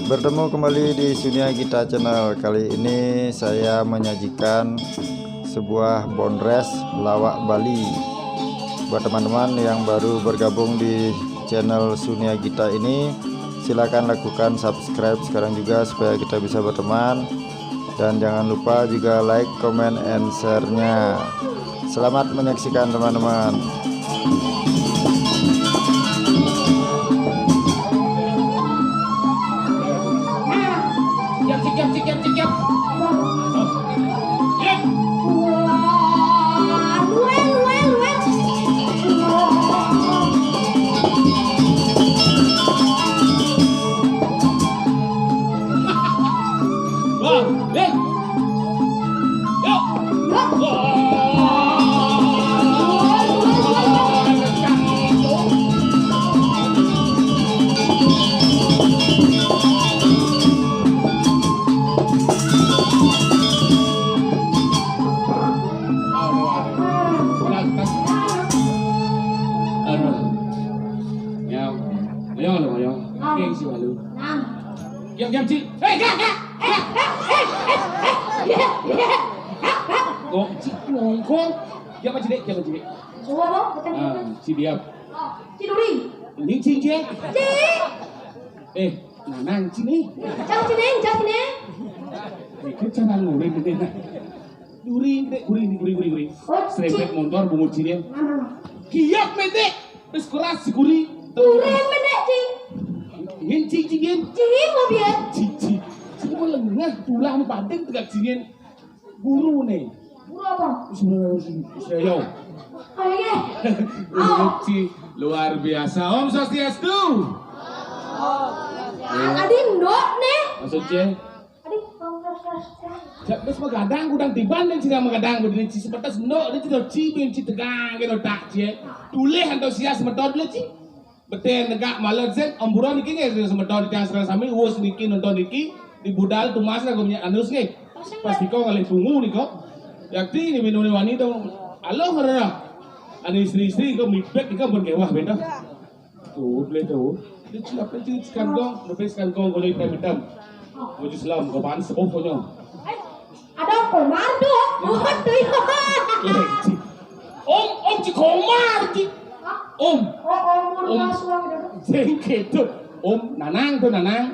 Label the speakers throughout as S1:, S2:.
S1: Bertemu kembali di Sunia Gita Channel. Kali ini saya menyajikan sebuah bonres lawak Bali. Buat teman-teman yang baru bergabung di channel Sunia Gita ini, silakan lakukan subscribe sekarang juga supaya kita bisa berteman. Dan jangan lupa juga like, comment, and share-nya. Selamat menyaksikan teman-teman.
S2: Diam Cik. Oh, Cik ngongkong. Diam Cik, diam Cik.
S3: Suara apa? Betul.
S2: Cik diam.
S3: Cik Duri.
S2: Ini Cik je.
S3: Cik.
S2: Nanang Cik ni.
S3: Jangan sini, jangan sini.
S2: Kerja nang nguri ni. Guri. Serempet motor bungut Cik dia. Kiap mendek. Terus keras guri.
S3: Duri menek Cik.
S2: Ingin Cik.
S3: Cik mau biar.
S2: Cik mau lengah tulang padeng tegak Cik. Guru ni.
S3: Guru apa?
S2: Saya.
S3: Ayo.
S2: Cik luar biasa. Om Swastiastu.
S3: Adi ndok nih.
S2: Maksudnya?
S3: Adi kongres.
S2: Terus magadang gudang tiban dan sila magadang gudang Cik sebatas ndok dia tidak cibin Cik tegang kita tak Cik. Tulih antusias metode dulu Cik. Betul negak malam set amburan niki nggak sementara di tiang serang sambil wos niki nonton niki di budal tumas lah gomnya anus nih pasti kau ngalih tunggu nih kok yakti ini minum wanita alo harana ani istri kau mipet kau berkewah beda tuh boleh tuh dia siapa sih sekarang kau boleh hitam wujud selam kau pan sepuh punya
S3: Ada komando.
S2: Om Cik Komar Cik Om Sengket tuh Om Nanang tuh Nanang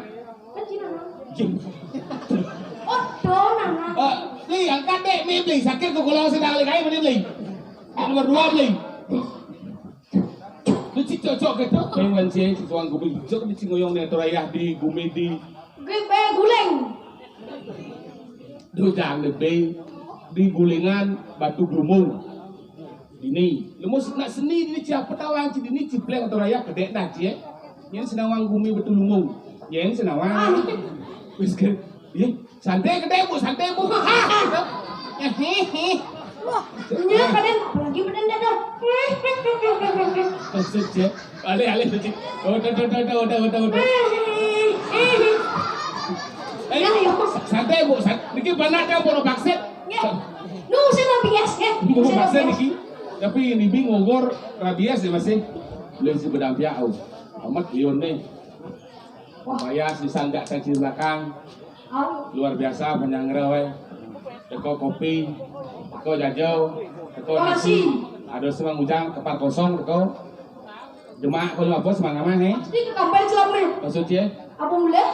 S2: Li angkat dek mi beli sakit ke kalau sedang lagi mana beli nomor 2 beli lu Cik cocok gitu pengen sih suang gue hijau di Cingoyong nih terayah di Gumedi
S3: Gue guleng.
S2: Dudang lebih di gulingan Batu Glumung ini, lu mau nak seni ini siapa tawang Cik ini cipleng atau raya kedek dah Cik yang senawang bumi betul lumung yang senawang wis ke santai kedek bu
S3: Nya kalian apalagi beden dah.
S2: maksud Cik ale Cik udah santai bu niki banyak kan bono bakset
S3: Nu saya bias ya.
S2: bono bakset niki tapi ini bingung ngogor rabies ya masih belum si bedampiau amat lion nih payas disanggak kaki belakang luar biasa penyangrewe teko kopi teko jajau teko nasi ada semang ujang kepar kosong teko jemaah kalau apa semang apa nih
S3: Ini ke kampanye selama.
S2: maksudnya
S3: Apa mulai?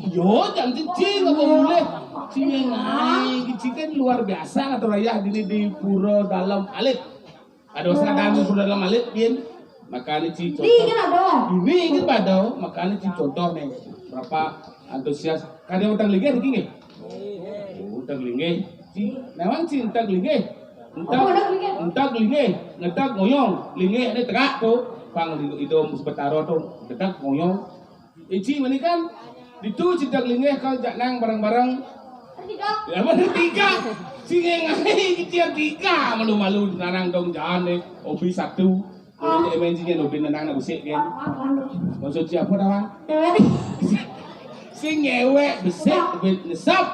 S2: yo jangan cicing apa boleh cicing cicing kan luar biasa atau raya di pura dalam alit ada usaha dalam pura dalam alit bin makanya Cik contoh
S3: Ini kan ada.
S2: ini ingin padau makanya Cik contoh nih berapa antusias kada utang linggih niki nggih utang linggih Cik nawang Cik utang linggih entak linggih ngetak ngoyong linggih ini tegak tuh pang itu sebetaro tuh tegak ngoyong Cik ini kan itu Cik linggih kalau janang bareng-bareng ya mana 3 Singengai kecil 3 malu-malu nanang dong jangan deh obi 1 ini emensinya obi nanang usik kan maksud siapa dah sing ngewek besek nesap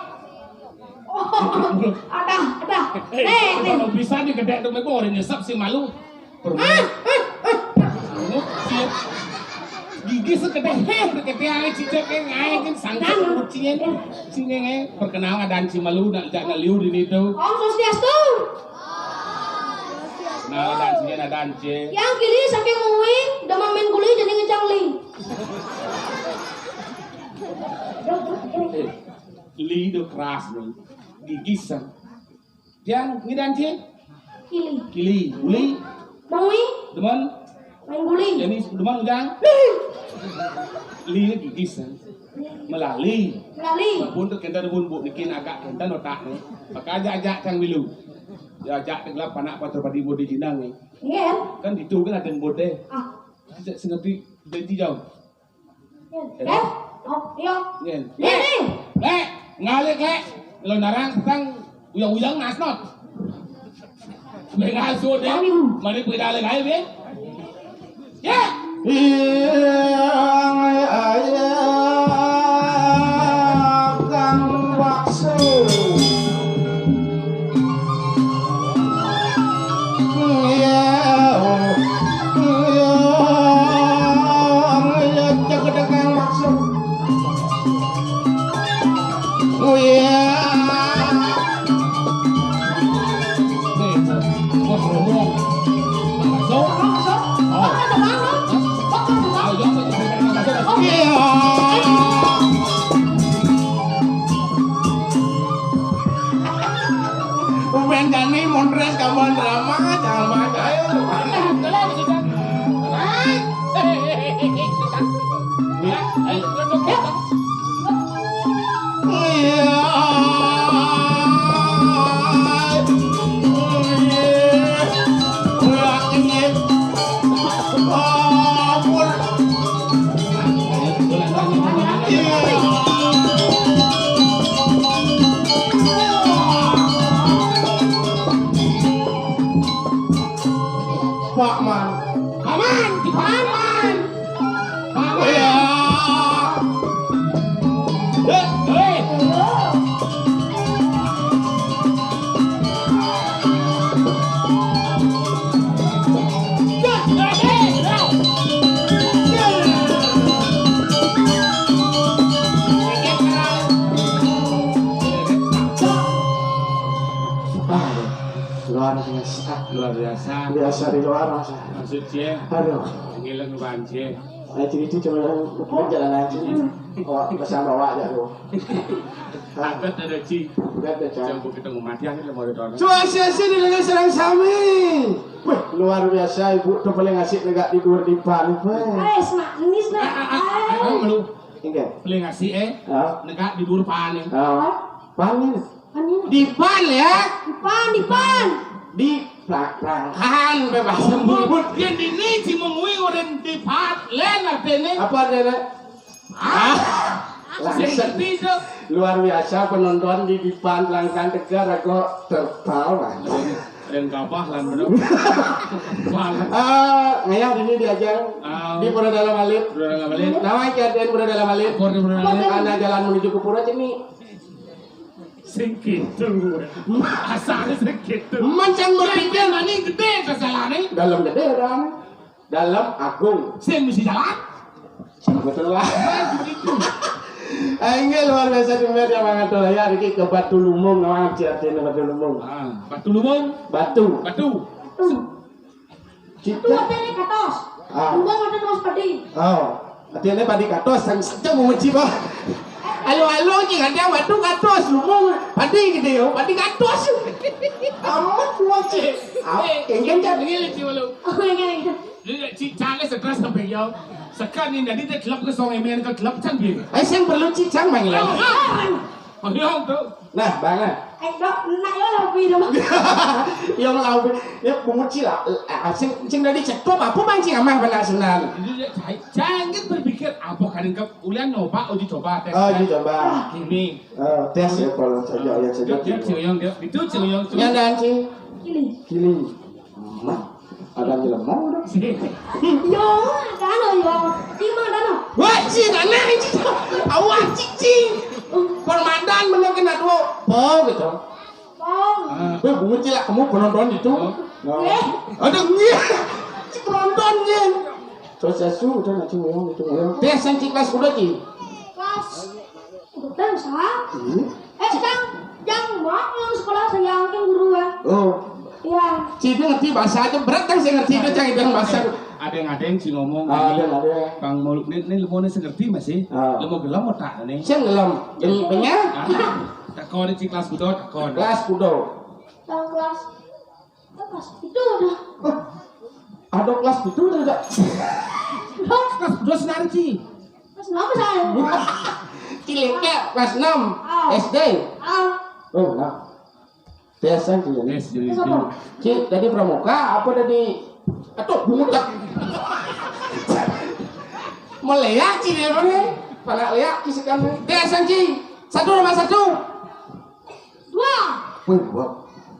S3: Ada.
S2: Kalau bisa di kedai tu mereka orang nyesap si malu. gigi sekete ai cicak ngai kan sangka kucing ngai perkenalan dan cimalu nak jangan liu di itu.
S3: Om Swastiastu.
S2: Nah dan cinya dan cie.
S3: Yang kiri saking ngui, demam main guli jadi ngejang li.
S2: Li itu keras nih, gigisan. Yang ngidan cie? Kili, guli.
S3: Ngui,
S2: Deman,
S3: main guli.
S2: jadi deman ujang. Li itu gigisan. Melali. Pun tu kita pun bu bikin agak kita notak nih. Maka ajak kang bilu. Ajak gelap panak patro padi bodi jinang nih.
S3: Iya.
S2: Kan itu kan ada bode.
S3: Ah.
S2: Sengerti dari jauh.
S3: Oh, iya.
S2: Nen.
S3: Nih.
S2: Ngalik le. Lo narang tang uyang nasnot. Mengal so deh. Mari kita le gai be. Ya.
S1: Yang ayah kang waksu Pak Man.
S2: Paman, paman. Paman.
S1: Ya.
S2: Hei. Luar biasa.
S1: Biasa di luar masa.
S2: Maksudnya,
S1: Aduh.
S2: ngilang banci.
S1: Itu cuma jalan aja. Oh, bersama bawa aja lu.
S2: Angkat ada ci.
S1: Lihat deh, Cang.
S2: Jangan kita ngomati yang mau ditolong.
S1: Cuaca sini lagi serang sami. Wih, luar biasa ibu tuh paling ngasih negak di luar di pan.
S3: Manis nak.
S2: Malu.
S1: Enggak.
S2: Beli ngasih
S1: Ah.
S2: negak di dur pan nih.
S1: Oh. Pan ini.
S2: Di pan ya.
S3: Dipan.
S1: Di pelakang.
S2: Kan bebas sembut. Yang ini si mengui orang di pan. Lena tene.
S1: Apa ada?
S2: Langsung itu.
S1: Luar biasa penonton di Dipan Langkan Tegar kok tertawa.
S2: Dan kapah lan bener.
S1: Ngayah ini diajang di Pura Dalam Alit.
S2: Udah enggak balik.
S1: Nama kejadian Pura Dalam Alit. Karena jalan menuju ke Pura ini
S2: Segitu. Asalnya segitu.
S1: Mancang berpikir
S2: Ini gede kesalahannya.
S1: dalam gede orang, dalam agung.
S2: Saya mesti jalan.
S1: Betul lah. Enggak luar biasa dunia yang mangat tuh ya Riki ke Batu Lumung nama ciatin Batu Lumung.
S2: Batu lumung.
S1: Batu.
S3: Itu katanya katos. Lumung ada terus padi.
S1: Oh, artinya padi katos sang saja mau menci bah. Halo jika dia batu katos lumung padi gitu yo, padi katos. Amat menci. Enggak jadi
S2: Ini lucu lu.
S3: Oh iya.
S2: Cicangnya stres sampai jauh. Sekarang ini dari dia klub ke song emen ke klub canggih.
S1: Saya perlu cicang mang ya.
S2: Oh iya tuh.
S1: Nah, banget.
S3: Dok, nak yo lebih dong.
S1: Yang lau ya menguci lah. Cing dari cek tuh apa mancing amah benar sunan.
S2: Jangan berpikir apa kan engkau ulian nyoba uji coba tes.
S1: Oh, uji coba.
S2: Ini.
S1: Tes ya kalau saja ya saja.
S2: Dia cium dia. Itu cium.
S1: Yang dan cing.
S3: Kili.
S1: Ada jalan mau dong.
S3: Yo, dano yo. Cima dano.
S1: Wah, cing aneh cing. Awak cing. Permandan bener kena tuh. Oh, gitu.
S3: Oh.
S1: Bunga cilak kamu penonton itu. Ada nih. Si penontonnya.
S4: Sosasu udah nak cuma yang. Dia sanci kelas udah ji.
S3: Kelas udah dansa. Yang mau sekolah saya yang guru ya.
S4: Oh.
S3: Iya.
S4: Ci dia ngerti bahasa aja berat kan saya ngerti dia canggih dengan bahasa.
S2: Ada si ngomong
S4: Ada.
S2: Bang Muluk ini lemon ini ngerti masih. Lemon gelam mau tak nih.
S4: Saya ngelam. Jadi banyak.
S2: Tak kau di kelas budot, tak kau.
S4: Kelas kudo.
S3: Dalam kelas itu udah.
S4: Ada kelas itu tidak.
S2: Kelas budot senari Ci.
S3: Kelas berapa saya?
S4: Cilengke kelas 6 SD. Oh, nah. Biasa dia nih.
S2: Yes, jadi
S4: Ci, dari pramuka apa dari aduh buka. Meleak Ci dia mana? Pada leak Ci sekarang. Biasa Ci. 1 tambah 1.
S3: 2.
S4: Wih, buat.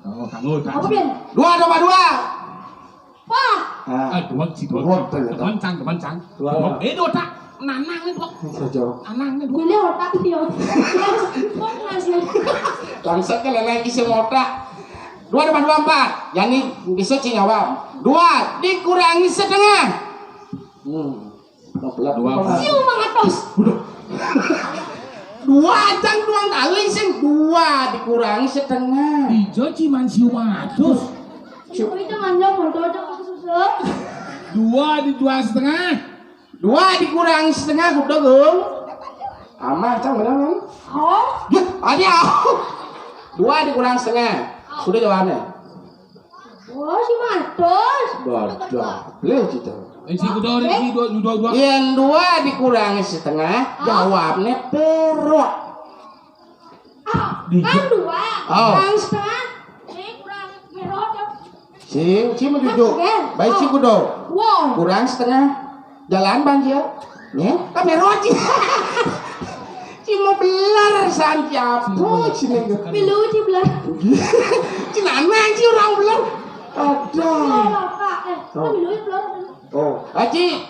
S2: oh kanggo tak.
S3: Apa Bian?
S4: 2 tambah 2.
S3: 4.
S2: Dua Ci dua. Teman cang. Dua. Dua tak. Nanang nih dok.
S4: Saja.
S2: Anang nih dok.
S3: Ini otak dia. Kok ngasih?
S4: Langsung ke lelaki isi otak. 2 tambah 2 4. Yani bisa Ci jawab. 2 dikurangi setengah.
S2: Dua.
S3: Siu mangatos.
S4: 2 jang 2 kali sing 2 dikurangi setengah.
S2: Ijo Ci man siu matus.
S3: Siu itu manjang bodoh susu.
S2: 2 dijual setengah.
S4: 2 dikurangi setengah kudu gong. Aman cang benar kan?
S3: Oh.
S4: Aja. 2 dikurangi setengah. Sudah jawabannya.
S3: Oh si matos.
S4: Bodoh. Boleh cita.
S2: Ci kudo Ci dua.
S4: Yang 2 dikurangi setengah jawabnya perot.
S3: Kan 2.
S4: Oh.
S3: Kurang setengah. Kurang merot.
S4: Ci mau jujur. Baik Ci kudo.
S3: Wow.
S4: Kurang setengah. Jalan banjir. Ya, kan perot Ci. Ci mau belar santi apa Ci nih.
S3: Pilu di belah.
S4: Ci nanang Ci orang belar. Ada.
S3: Kan pilu di belah.
S4: Oh, Ci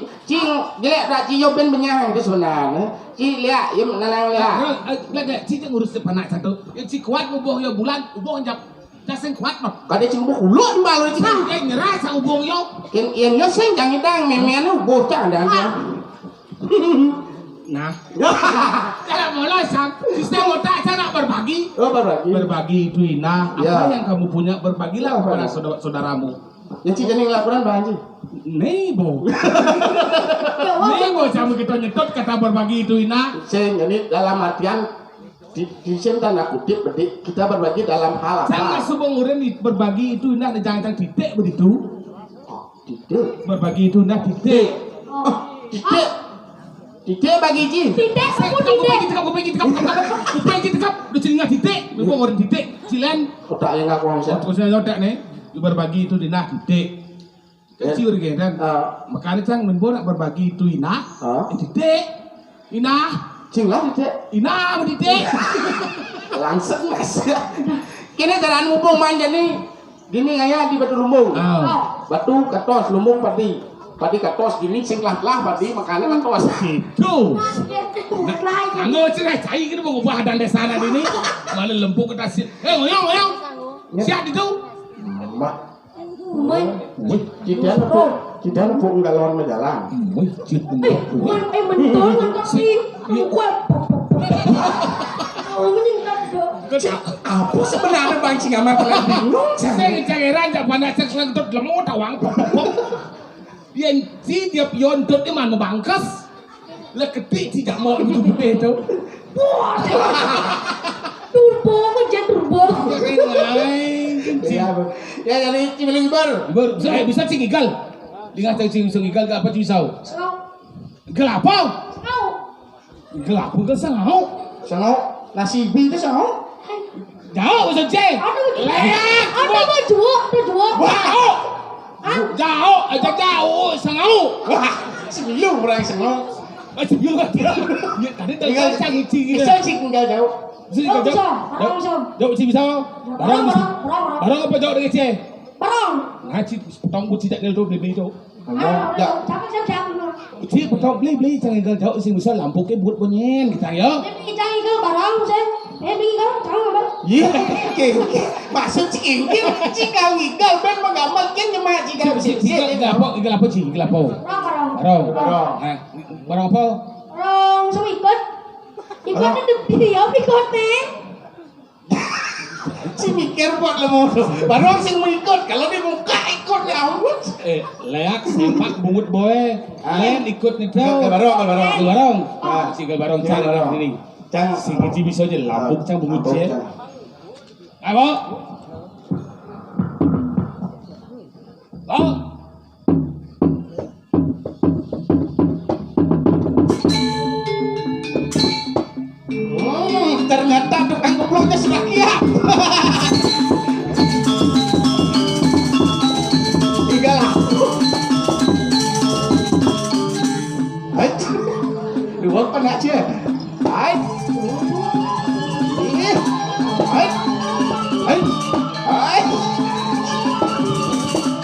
S4: jelek tak Ci yo ben benyang itu sebenarnya. Ci lihat, yo nanang lihat.
S2: Lihat Ci ngurus panak satu. Ci kuat ubuh yo bulan, ubuh njap. Jaseng kuat no.
S4: Kada Ci mbuh ulut mbalo Ci.
S2: Nyerah sa ubuh yo.
S4: Yen yo sing jang idang memean bocah dan.
S2: Nah. Kalau mulai sang sistem otak cara berbagi.
S4: Oh, berbagi.
S2: Berbagi itu inah. Apa
S4: Ya.
S2: yang kamu punya berbagilah kepada saudaramu.
S4: Ya Ci jadi laporan Bang Ci.
S2: Nebo. Nebo sama kita nyetot kata berbagi itu inah.
S4: Sing jadi dalam artian di sini tanda kutip berarti kita berbagi dalam hal
S2: Jangan
S4: apa?
S2: semua orang berbagi itu indah jangan titik begitu.
S4: Titik.
S2: Berbagi itu indah titik.
S4: Titik. Titik bagi Ci.
S3: Titik, aku titik.
S2: Tikap. Udah celinga titik. Memang orang titik. Silen.
S4: Kotak yang aku bisa.
S2: Terusnya otak nih. Berbagi itu indah titik. Kecil kan. Makanya cang menbo nak berbagi itu indah. Titik. Inah.
S4: Cing lah titik.
S2: Inah titik.
S4: Langsung mas. Kini jalan mumpung manja nih. Gini kayak di batu lumbung. Batu katos lumbung padi. Padi katos gini sing lah padi makanya katos.
S2: Tuh. Anggo cerai cai kita mau ubah dan desa ini. Malah lempuk kita sih. Ngoyong. Siap itu.
S4: Mbak. Kita nepuk enggak lawan jalan.
S2: Wih, cip
S3: Betul nggak sih? Kuat.
S4: Apa sebenarnya Bang Ci nggak pernah bingung.
S2: Saya cairan jak pandai cek selentot lemot tawang. Yang si dia piontot di mana bangkas. Lah ketik tidak mau itu itu.
S3: Turbo, kerja turbo.
S4: Ya jadi Cibiling Bar.
S2: Saya bisa cingigal. Dengar cingigal gak apa cisau. Gelapau. Gelapau ke sangau.
S4: Sangau nasi bi itu sangau.
S2: Jauh saja. Leak.
S3: Ada baju.
S2: Wow. Jauh aja jauh sangau.
S4: Sebelum orang sangau.
S2: Sebelum dia. Tadi tinggal cing.
S4: Bisa cing tinggal jauh.
S2: Jauh cing bisa. Barang apa jauh dengan cing?
S3: Barang.
S2: Ngaji potong buci tak geldo beli itu.
S3: Siapa?
S2: Buci potong beli jangan geldo sing bisa lampu ke buat bunyin kita ya.
S3: Kita itu barang saya. Beli kan tahu apa?
S4: Iya, maksud cing kau ngigal ben mah gampang kan cuma jika
S2: Gelapo cing, gelapo.
S3: Barang.
S2: Barong. Nah, barong apa?
S3: Barong sama ikut. Ikutnya di dia ikutnya.
S4: Si mikir buat lemo. Barong sing mengikut. Kalau dia buka ikut ya ampun.
S2: Leak sempak bungut boy. Len ikut nih tau. Barong. Ah, si barong cang orang ini.
S4: Cang
S2: Si kecil bisa aja lambuk cang bungut sih. Ayo. Oh.
S4: Ternyata tukang gobloknya sudah siap. Tiga lah. Hai. Dua apa nak cie? Hai. Ini. Hai. Hai. Hai.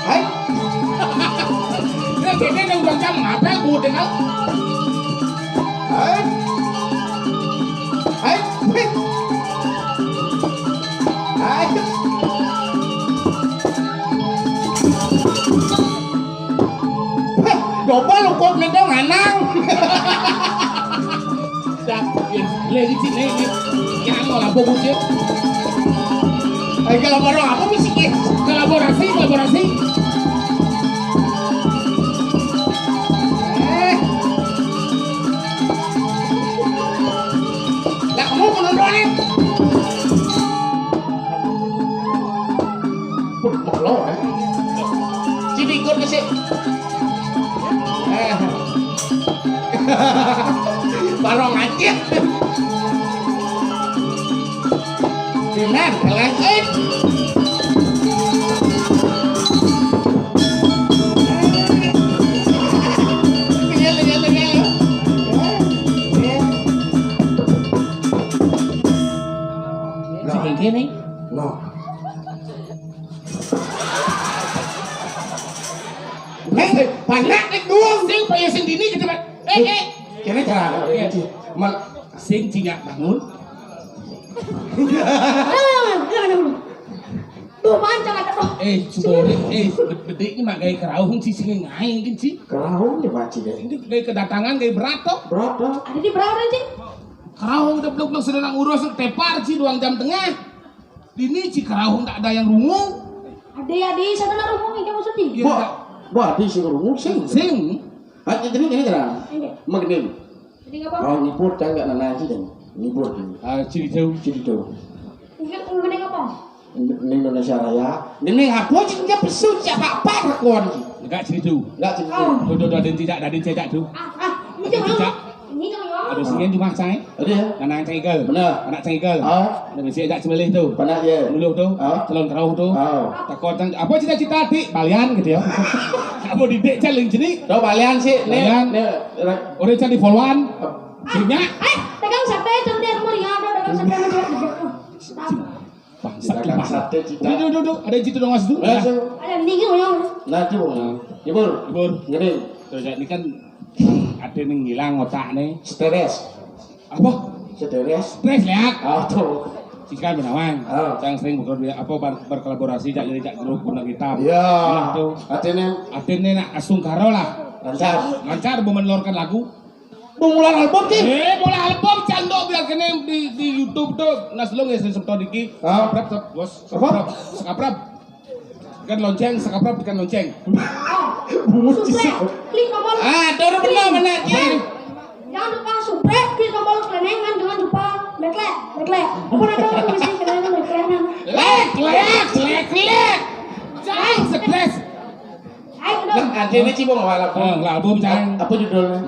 S4: Hai.
S2: Ini yang udah jam ngapel buat dengar.
S4: Hai. Hai. Hai. Coba lu kok ngedong anang.
S2: Lagi sini yang mau lambuk buat.
S4: Kalau barang apa misi
S2: Kolaborasi.
S4: Lah kamu penontonin. Lo jadi ikut ke sih. Barang anjir. Dinan, kalian
S2: Ini.
S4: no. Panak nek duong
S2: Sing payah sing dini gitu, Pak.
S4: kene cara. Mal
S2: Sing cingak bangun.
S3: Tuh mancang ada tuh.
S2: Subore, bedek ini mak gaya kerauhung sih sing ngai kan sih.
S4: kerahung ya baci deh.
S2: Ini gaya kedatangan gaya beratok.
S4: Berapa?
S3: Ada di berapa sih?
S2: Kerauhung udah belum sedang urus tepar sih 2 jam tengah. Dini si kerauhung tak ada yang rungu.
S3: Ada saya kena rumah ini kamu sedih.
S2: Iya.
S4: Wah, di sini rumung sing.
S2: Sing.
S4: Hati ini cara.
S3: Ini.
S4: Magnin.
S3: Jadi apa?
S4: Oh, nyipur jangan nana sih dan. Nyipur ini.
S2: Ciri jauh.
S4: Jadi tuh.
S3: Ini apa?
S4: Ini Indonesia Raya. Ini ngapu aja dia pesu siapa apa rekon.
S2: Enggak ciri jauh.
S4: Enggak jadi.
S2: Tuh, ada cecak tuh.
S3: Ini jangan. Ini jangan.
S2: Ada singen cuma saya.
S4: Ada ya?
S2: Anak cengkel.
S4: Benar.
S2: Anak cengkel.
S4: Ah,
S2: Ada mesti ajak semelih tuh.
S4: pernah ya.
S2: Muluh tuh.
S4: Ah.
S2: Calon kerauhung tuh.
S4: Ah.
S2: Takut apa cita-cita dik balian gitu ya. Apa didik caling jenis.
S4: Coba balian sih.
S2: Balian.
S4: Nih.
S2: Orang cari followan. Singnya.
S3: Dagang sate cantik meriah ada dagang sate macam
S2: Bangsat
S4: Dagang
S2: gimana?
S4: sate cita.
S2: Duduk. Ada yang citu dong mas tuh.
S3: ada tinggi yang
S4: Nah, coba. Nyipur.
S2: Ibur.
S4: Ngene.
S2: Terus ini kan ada yang ngilang otak nih.
S4: Stres.
S2: Apa?
S4: Stres.
S2: Stres lihat.
S4: Ah, tuh.
S2: Sikan benawang.
S4: Ah.
S2: Yang sering berkolaborasi jak jadi jak jeruk guna kita.
S4: Iya.
S2: Nah tuh.
S4: Artinya
S2: Akhirnya nak asung karo lah.
S4: lancar.
S2: Mau menelurkan lagu.
S4: Pengulang album sih.
S2: Mulai album cando biar kena di YouTube tuh. Nas lu nggak sempet diki.
S4: Ah.
S2: Sekaprap bos. Sekaprap. Kan lonceng, sekaprap ikan lonceng.
S4: Bungut
S3: supre klik tombol
S4: Tuh benar Ji.
S3: jangan lupa supre klik tombol kelenengan jangan lupa backlet apa ada tulisan kelenengan
S2: Lek. Jangan stres.
S3: ayo
S4: Nah,
S3: dong
S4: artinya Cibong awal
S2: Album jangan.
S4: Apa judulnya?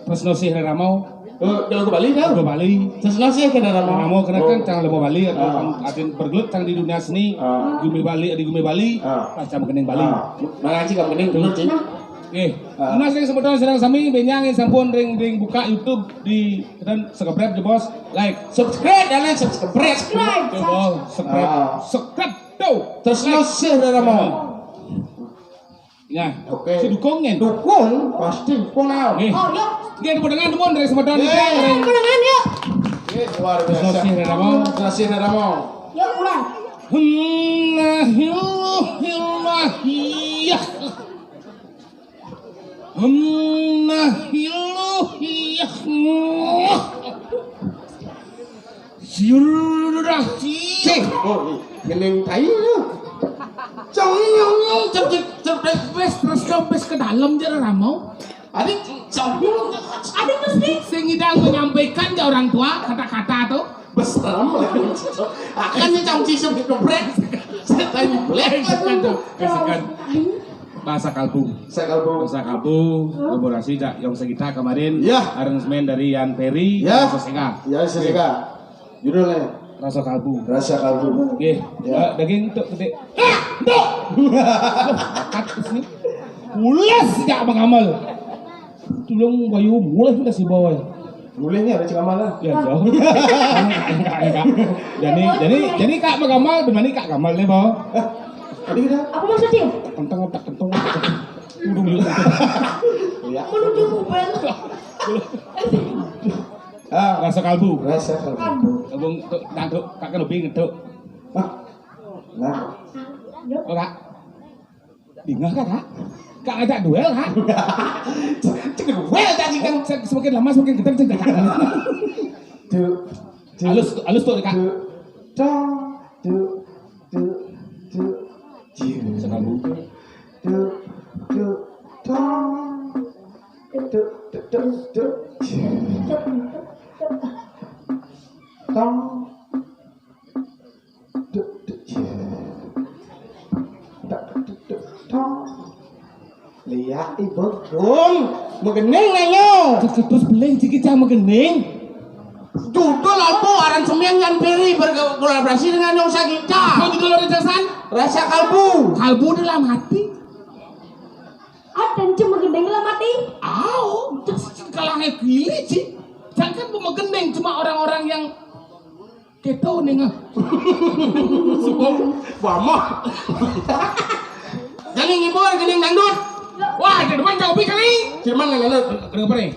S2: Tresno sih Ramau.
S4: Jalan ke Bali dah.
S2: Ke Bali.
S4: Terus nasi kena nama.
S2: Ramau kena kan jangan lemo Bali atau atin bergelut cang di dunia seni.
S4: Ah.
S2: Gume Bali.
S4: Ah.
S2: Macam kening Bali.
S4: Mengaji kamu kening dulu Cing.
S2: Oke. Nah, saya sebetulnya sedang sami benyang yang sampun ring buka YouTube di dan subscribe je bos. Like.
S4: Subscribe dan subscribe.
S2: Coba subscribe tuh.
S4: Terus nasi nama.
S2: Ya.
S4: Oke.
S2: Si dukungnya.
S4: Dukung pasti dukung now.
S2: Oke.
S3: oh yuk
S2: Dia dengan teman dari sebetulnya ring.
S3: kelenengan yuk
S4: Luar biasa.
S2: Nasi Ramau.
S4: Nasi nama.
S3: yuk ulang
S2: Nah, iya. Sudah sih.
S4: Oh, gening tai lu. Cong nyong cepet
S2: Terus ke dalam dia ramau.
S4: adik cong
S3: Adik mesti.
S2: Sing idang menyampaikan ke orang tua kata-kata tuh.
S4: besram akan nih cong cisuk di dompet setan blek
S2: Kesekan bahasa kalbu. Bahasa kalbu kolaborasi Cak Yong Segita kemarin.
S4: Ya.
S2: Aransemen dari Yan Perry.
S4: Ya.
S2: Rasa Sega.
S4: ya sega judulnya
S2: Rasa kalbu.
S4: rasa kalbu
S2: Oke,
S4: Ya.
S2: daging tuh gede. Tuh. Kat sini. Ulas gak mengamal. Tulung bayu mulai udah si boy.
S4: mulainya ada cekamalan
S2: Ya jauh. Enggak. Jadi Kak mengamal, dimana Kak Gamal nih, Bo?
S4: tadi kita
S3: Apa maksudnya?
S2: Kentang otak kentang. Udung dulu.
S4: ya
S3: Menuju mobil.
S2: Rasa kalbu.
S4: rasa kalbu
S2: Abang tuh nantuk Kak kan lebih ngetuk.
S4: nah
S2: Oh, Kak. Dingah kan, Kak? Kak ngajak duel, Kak?
S4: cek well tadi kan
S2: Semakin lama semakin kencang cek Kak.
S4: tuh
S2: Halus tuh, Kak.
S4: tuh
S2: Sekalbu.
S4: lihat ibu dong mengening nanya
S2: Terus beli sedikit sama gening.
S4: judul apa aransemen Yan Perry berkolaborasi dengan Yong Sagita
S2: Mau judul orang jasan?
S4: rasa kalbu
S2: Kalbu dalam hati.
S3: Ada cuma gendeng lah mati.
S2: Au, kalahnya pilih sih. Jangan pemegendeng cuma orang-orang yang keto nih nggak.
S4: Bama jadi ngibur gening dangdut
S2: Wah, di depan jauh kali.
S4: cuman nggak ngelut
S2: Kenapa nih?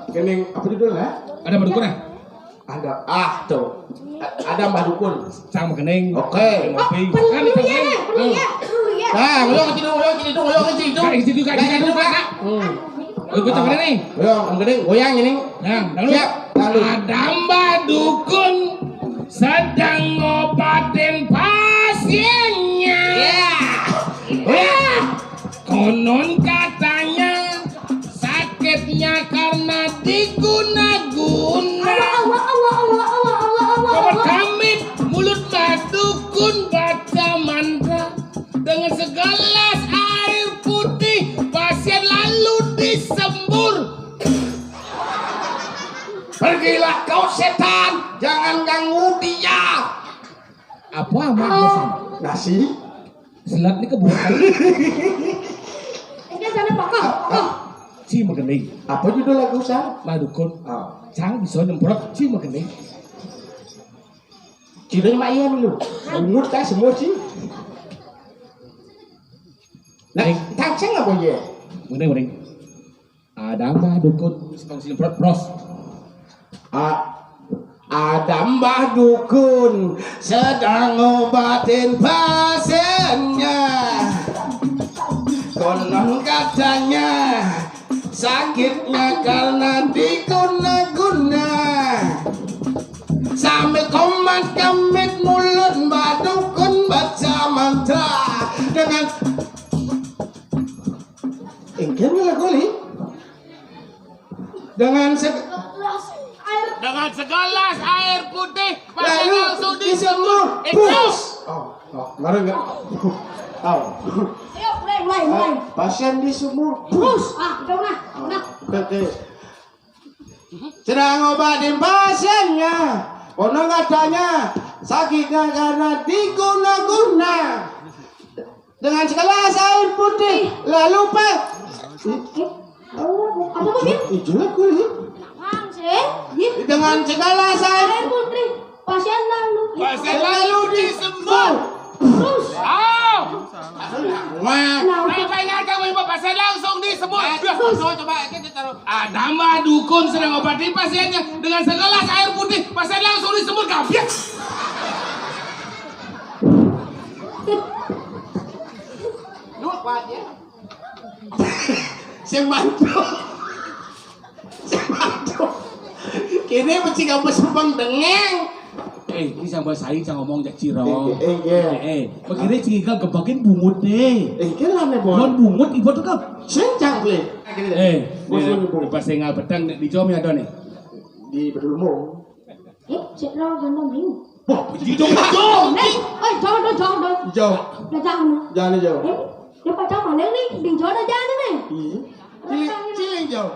S4: gening apa judulnya
S2: Ada badukun
S4: ada tuh ada Mbah Dukun
S2: Sang gening.
S4: oke
S2: Ngopi. Kan
S3: Perlu
S2: itu
S3: ya, perlu ya.
S4: nah ngoyong ke situ
S2: Kak, di situ Kak, di situ Kak. Oh, ikut apa nih?
S4: ngoyong gening goyang ini
S2: Nah, lalu
S4: siap lalu
S2: ada Mbak Dukun sedang ngobatin pasiennya. Konon katanya sakitnya karena diguna-guna. Kabar kami mulut Mbak Dukun baca mantra dengan segelas air putih pasien lalu disembur.
S4: pergilah kau setan jangan ganggu dia
S2: Apa amat
S4: nasi
S2: selat ini kebuatan
S3: Ini sana pakah.
S2: si megening
S4: apa judul lagu sang
S2: Mbak Dukun
S4: oh.
S2: sang bisa nyemprot si megening.
S4: Ciri mak iya dulu umur tak semua sih nah tang sang apa ya
S2: Megening ada Mbak Dukun sedang nyemprot pros.
S4: Ada Mbah Dukun sedang ngobatin pasiennya. Konon katanya sakitnya karena diguna-guna. Sambil komat kamit mulut Mbah Dukun baca mantra dengan ingin lagu ni dengan
S2: Dengan segelas air putih pasien
S4: lalu
S2: langsung
S4: disemur
S2: Itu.
S4: push ngaruh enggak
S3: Ayo mulai.
S4: pasien disumur
S3: Terus, udah nah.
S4: oke sedang ngobatin pasiennya konon katanya sakitnya karena diguna-guna dengan segelas air putih lalu pak
S3: Apa mobil?
S4: hijau lah kulit
S3: Apaan sih?
S4: dengan segelas air
S3: Air putri. Pasien lalu.
S2: Pasien
S4: lalu disembur
S3: Terus.
S4: wah
S2: Apa ingat kamu ibu pasien langsung disebut. Coba kita taruh. Ada Mbak Dukun sedang obati pasiennya dengan segelas air putih pasien langsung disebut kabiak.
S4: Sing mantu. Kini mesti kamu sepeng dengeng.
S2: Ini sama saya jangan ngomong jak ciro.
S4: Iya.
S2: Begini jika gebakin bungut deh.
S4: Kira nih
S2: Bon
S4: bon.
S2: bungut ibu tuh kan.
S4: Sencang ble.
S2: Pas tinggal petang di jom ya ada nih.
S4: Di Bedulumung.
S3: Chuyện lo gần đồng mình.
S2: Wah, di jom jom.
S3: Này, ơi, cho đó.
S4: Jauh.
S3: Là chàng nữa.
S4: Jangan jauh.
S3: Nếu phải cho mà lên đi, đừng cho nó ra nữa này.
S4: Ciling jauh.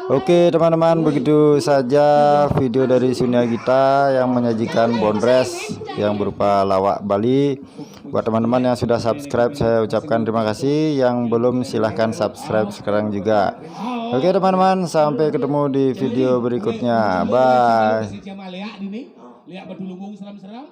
S1: Oke teman-teman, begitu saja video dari Sunia Gita yang menyajikan bondres yang berupa lawak Bali. Buat teman-teman yang sudah subscribe, saya ucapkan terima kasih. Yang belum, silahkan subscribe sekarang juga. Oke teman-teman, sampai ketemu di video berikutnya. Bye.
S2: Si Jamal lihat ini, lihat Bedulumung seram-seram.